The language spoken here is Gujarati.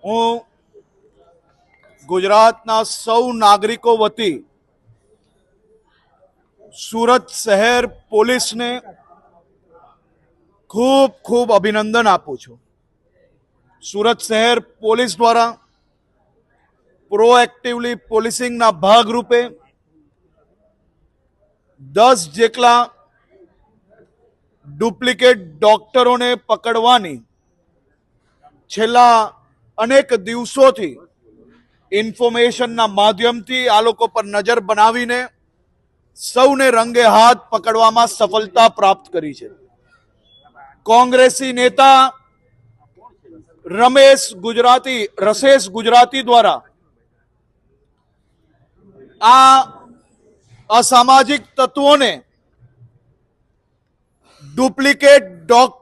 હું ગુજરાતના સૌ નાગરિકો વતી સુરત શહેર પોલીસને ખૂબ ખૂબ અભિનંદન આપું છું. સુરત શહેર પોલીસ દ્વારા પ્રોએક્ટિવલી પોલીસિંગના ભાગરૂપે 10 જેટલા ડુપ્લિકેટ ડોક્ટરોને પકડવાની છેલ્લા અનેક દિવસોથી ઇન્ફોર્મેશનના માધ્યમથી આ લોકો પર નજર બનાવીને સૌને રંગે હાથ પકડવામાં સફળતા પ્રાપ્ત કરી છે. કોંગ્રેસી નેતા રસેશ ગુજરાતી દ્વારા આ અસામાજિક તત્વોને ડુપ્લિકેટ ડોક્ટર